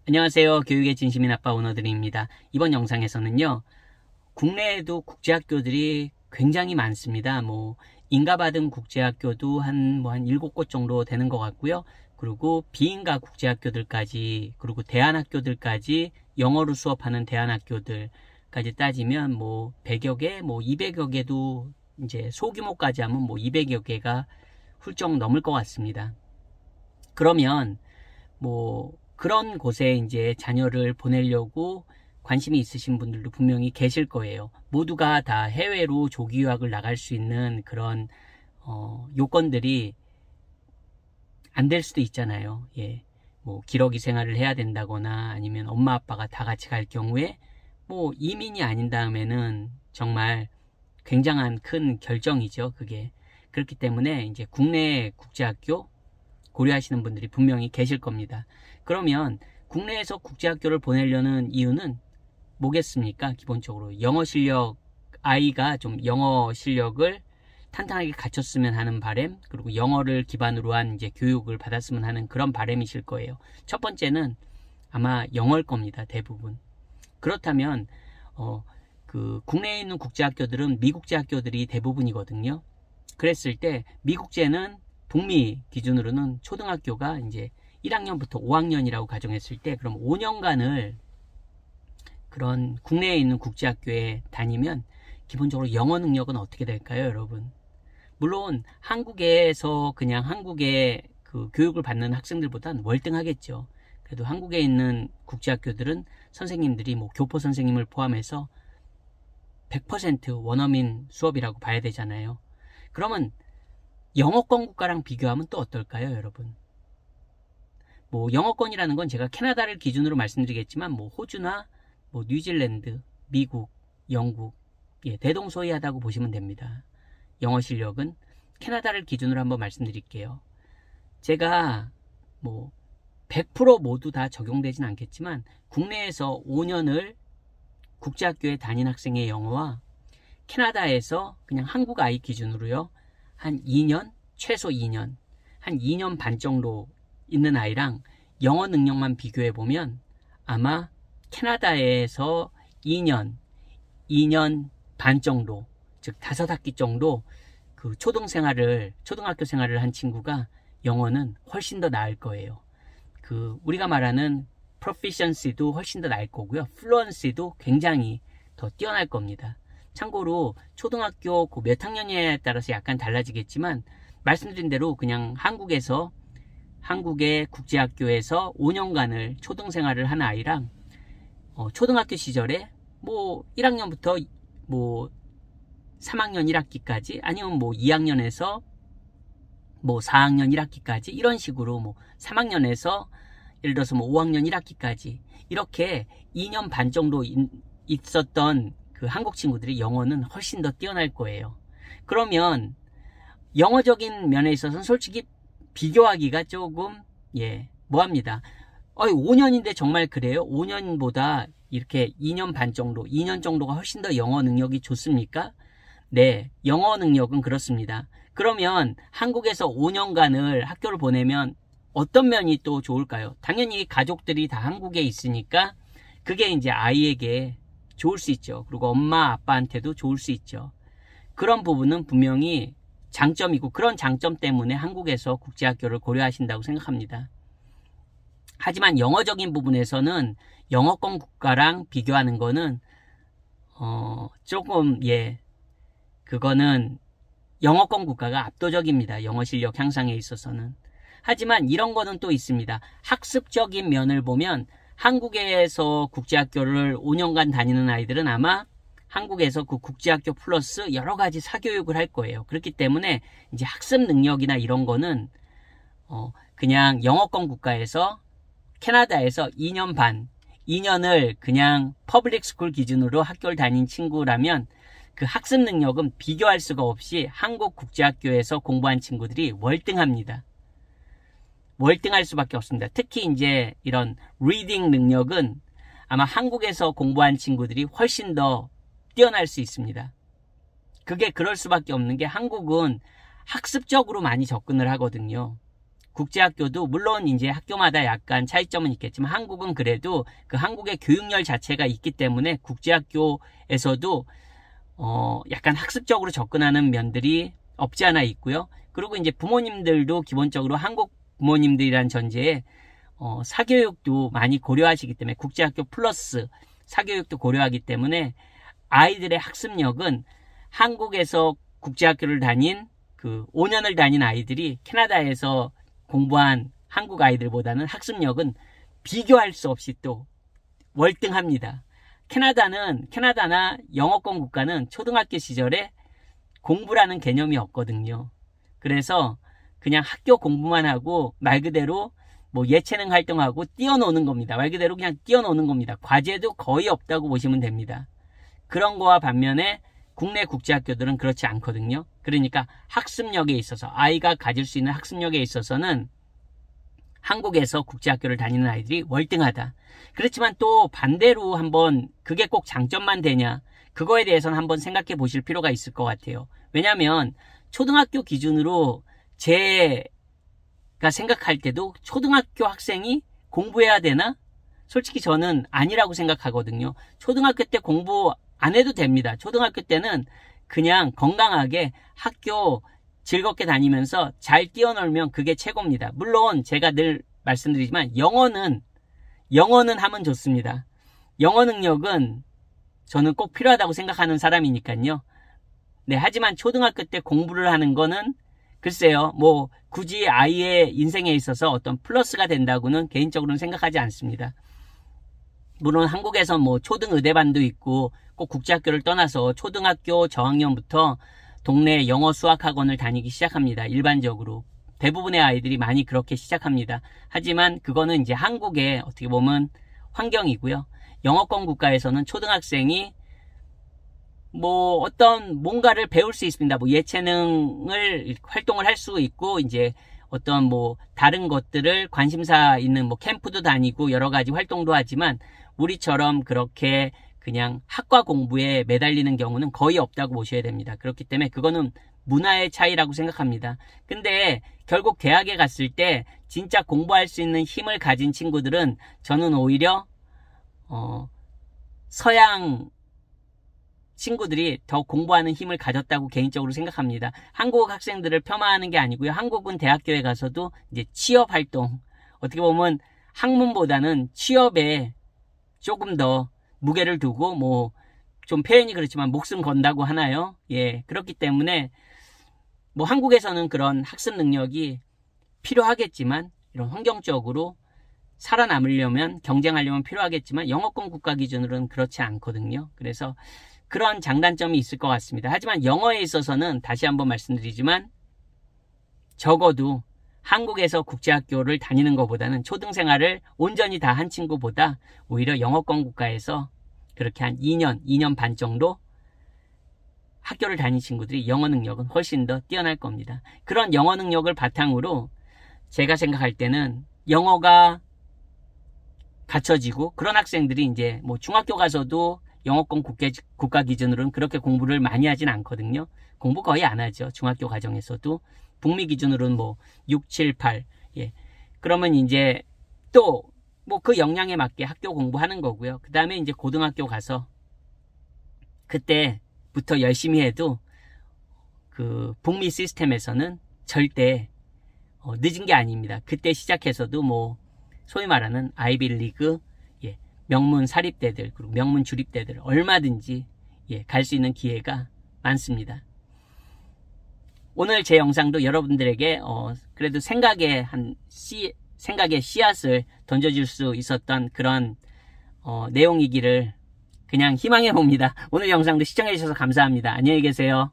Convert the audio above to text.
안녕하세요. 교육의 진심인 아빠 오너드림입니다. 이번 영상에서는요, 국내에도 국제학교들이 굉장히 많습니다. 인가받은 국제학교도 한 7곳 정도 되는 것 같고요. 그리고 비인가 국제학교들까지, 그리고 대안학교들까지, 영어로 수업하는 대안학교들까지 따지면 100여 개, 200여 개도 이제 소규모까지 하면 200여 개가 훌쩍 넘을 것 같습니다. 그러면 그런 곳에 이제 자녀를 보내려고 관심이 있으신 분들도 분명히 계실 거예요. 모두가 다 해외로 조기 유학을 나갈 수 있는 그런 요건들이 안 될 수도 있잖아요. 예. 기러기 생활을 해야 된다거나 아니면 엄마 아빠가 다 같이 갈 경우에 이민이 아닌 다음에는 정말 굉장한 큰 결정이죠. 그게. 그렇기 때문에 이제 국내 국제학교 고려하시는 분들이 분명히 계실 겁니다. 그러면 국내에서 국제학교를 보내려는 이유는 뭐겠습니까? 기본적으로 아이가 좀 영어 실력을 탄탄하게 갖췄으면 하는 바람, 그리고 영어를 기반으로 한 이제 교육을 받았으면 하는 그런 바람이실 거예요. 첫 번째는 아마 영어일 겁니다. 대부분. 그렇다면 국내에 있는 국제학교들은 미국제 학교들이 대부분이거든요. 그랬을 때 미국제는 북미 기준으로는 초등학교가 이제 1학년부터 5학년이라고 가정했을 때 그럼 5년간을 그런 국내에 있는 국제학교에 다니면 기본적으로 영어 능력은 어떻게 될까요, 여러분? 물론 한국에서 그냥 한국의 그 교육을 받는 학생들보다는 월등하겠죠. 그래도 한국에 있는 국제학교들은 선생님들이 교포 선생님을 포함해서 100% 원어민 수업이라고 봐야 되잖아요. 그러면 영어권 국가랑 비교하면 또 어떨까요, 여러분? 영어권이라는 건 제가 캐나다를 기준으로 말씀드리겠지만 호주나 뉴질랜드, 미국, 영국, 대동소이하다고 보시면 됩니다. 영어 실력은 캐나다를 기준으로 한번 말씀드릴게요. 제가 100% 모두 다 적용되진 않겠지만 국내에서 5년을 국제학교에 다닌 학생의 영어와 캐나다에서 그냥 한국 아이 기준으로요, 한 2년, 최소 2년, 한 2년 반 정도 있는 아이랑 영어 능력만 비교해보면 아마 캐나다에서 2년 반 정도, 즉 5학기 정도 그 초등학교 생활을 한 친구가 영어는 훨씬 더 나을 거예요. 우리가 말하는 proficiency도 훨씬 더 나을 거고요. fluency도 굉장히 더 뛰어날 겁니다. 참고로 초등학교 몇 학년이냐에 따라서 약간 달라지겠지만 말씀드린 대로 그냥 한국의 국제학교에서 5년간을 초등생활을 한 아이랑 초등학교 시절에 1학년부터 3학년 1학기까지 아니면 2학년에서 4학년 1학기까지 이런 식으로 3학년에서 예를 들어서 5학년 1학기까지 이렇게 2년 반 정도 있었던 그 한국 친구들이 영어는 훨씬 더 뛰어날 거예요. 그러면 영어적인 면에 있어서는 솔직히 비교하기가 조금 뭐합니다. 5년인데 정말 그래요? 5년보다 이렇게 2년 반 정도, 2년 정도가 훨씬 더 영어 능력이 좋습니까? 네, 영어 능력은 그렇습니다. 그러면 한국에서 5년간을 학교를 보내면 어떤 면이 또 좋을까요? 당연히 가족들이 다 한국에 있으니까 그게 이제 아이에게 좋을 수 있죠. 그리고 엄마 아빠한테도 좋을 수 있죠. 그런 부분은 분명히 장점이고 그런 장점 때문에 한국에서 국제학교를 고려하신다고 생각합니다. 하지만 영어적인 부분에서는 영어권 국가랑 비교하는 거는 조금 그거는 영어권 국가가 압도적입니다. 영어 실력 향상에 있어서는. 하지만 이런 거는 또 있습니다. 학습적인 면을 보면 한국에서 국제학교를 5년간 다니는 아이들은 아마 한국에서 그 국제학교 플러스 여러 가지 사교육을 할 거예요. 그렇기 때문에 이제 학습 능력이나 이런 거는 그냥 영어권 국가에서 캐나다에서 2년 반, 2년을 그냥 퍼블릭 스쿨 기준으로 학교를 다닌 친구라면 그 학습 능력은 비교할 수가 없이 한국 국제학교에서 공부한 친구들이 월등합니다. 월등할 수밖에 없습니다. 특히 이제 이런 리딩 능력은 아마 한국에서 공부한 친구들이 훨씬 더 뛰어날 수 있습니다. 그게 그럴 수밖에 없는 게 한국은 학습적으로 많이 접근을 하거든요. 국제학교도 물론 이제 학교마다 약간 차이점은 있겠지만 한국은 그래도 그 한국의 교육열 자체가 있기 때문에 국제학교에서도 약간 학습적으로 접근하는 면들이 없지 않아 있고요. 그리고 이제 부모님들도 기본적으로 한국 부모님들이란 전제에 사교육도 많이 고려하시기 때문에 국제학교 플러스 사교육도 고려하기 때문에 아이들의 학습력은 한국에서 국제학교를 다닌 그 5년을 다닌 아이들이 캐나다에서 공부한 한국 아이들보다는 학습력은 비교할 수 없이 또 월등합니다. 캐나다나 영어권 국가는 초등학교 시절에 공부라는 개념이 없거든요. 그래서 그냥 학교 공부만 하고 말 그대로 뭐 예체능 활동하고 뛰어노는 겁니다. 말 그대로 그냥 뛰어노는 겁니다. 과제도 거의 없다고 보시면 됩니다. 그런 거와 반면에 국내 국제학교들은 그렇지 않거든요. 그러니까 학습력에 있어서 아이가 가질 수 있는 학습력에 있어서는 한국에서 국제학교를 다니는 아이들이 월등하다. 그렇지만 또 반대로 한번 그게 꼭 장점만 되냐, 그거에 대해서는 한번 생각해 보실 필요가 있을 것 같아요. 왜냐하면 초등학교 기준으로 제가 생각할 때도 초등학교 학생이 공부해야 되나? 솔직히 저는 아니라고 생각하거든요. 초등학교 때 공부 안 해도 됩니다. 초등학교 때는 그냥 건강하게 학교 즐겁게 다니면서 잘 뛰어놀면 그게 최고입니다. 물론 제가 늘 말씀드리지만 영어는 하면 좋습니다. 영어 능력은 저는 꼭 필요하다고 생각하는 사람이니까요. 네, 하지만 초등학교 때 공부를 하는 거는 글쎄요, 뭐 굳이 아이의 인생에 있어서 어떤 플러스가 된다고는 개인적으로는 생각하지 않습니다. 물론 한국에서 뭐 초등의대반도 있고 꼭 국제학교를 떠나서 초등학교 저학년부터 동네 영어 수학학원을 다니기 시작합니다. 일반적으로 대부분의 아이들이 많이 그렇게 시작합니다. 하지만 그거는 이제 한국의 어떻게 보면 환경이고요. 영어권 국가에서는 초등학생이 뭐 어떤 뭔가를 배울 수 있습니다. 뭐 예체능을 활동을 할 수 있고 이제 어떤 뭐 다른 것들을 관심사 있는 뭐 캠프도 다니고 여러 가지 활동도 하지만 우리처럼 그렇게 그냥 학과 공부에 매달리는 경우는 거의 없다고 보셔야 됩니다. 그렇기 때문에 그거는 문화의 차이라고 생각합니다. 근데 결국 대학에 갔을 때 진짜 공부할 수 있는 힘을 가진 친구들은 저는 오히려 서양 친구들이 더 공부하는 힘을 가졌다고 개인적으로 생각합니다. 한국 학생들을 폄하하는 게 아니고요. 한국은 대학교에 가서도 이제 취업 활동, 어떻게 보면 학문보다는 취업에 조금 더 무게를 두고 뭐 좀 표현이 그렇지만 목숨 건다고 하나요? 예, 그렇기 때문에 뭐 한국에서는 그런 학습 능력이 필요하겠지만 이런 환경적으로 살아남으려면 경쟁하려면 필요하겠지만 영어권 국가 기준으로는 그렇지 않거든요. 그래서 그런 장단점이 있을 것 같습니다. 하지만 영어에 있어서는 다시 한번 말씀드리지만 적어도 한국에서 국제학교를 다니는 것보다는 초등생활을 온전히 다 한 친구보다 오히려 영어권 국가에서 그렇게 한 2년 반 정도 학교를 다닌 친구들이 영어 능력은 훨씬 더 뛰어날 겁니다. 그런 영어 능력을 바탕으로 제가 생각할 때는 영어가 갖춰지고 그런 학생들이 이제 뭐 중학교 가서도 영어권 국가 기준으로는 그렇게 공부를 많이 하진 않거든요. 공부 거의 안 하죠. 중학교 과정에서도. 북미 기준으로는 뭐 6, 7, 8. 예. 그러면 이제 또 뭐 그 역량에 맞게 학교 공부하는 거고요. 그 다음에 이제 고등학교 가서 그때부터 열심히 해도 그 북미 시스템에서는 절대 늦은 게 아닙니다. 그때 시작해서도 뭐 소위 말하는 아이비리그, 예, 명문 사립대들 그리고 명문 주립대들 얼마든지 예, 갈 수 있는 기회가 많습니다. 오늘 제 영상도 여러분들에게 그래도 생각의 씨앗을 던져줄 수 있었던 그런 내용이기를 그냥 희망해 봅니다. 오늘 영상도 시청해 주셔서 감사합니다. 안녕히 계세요.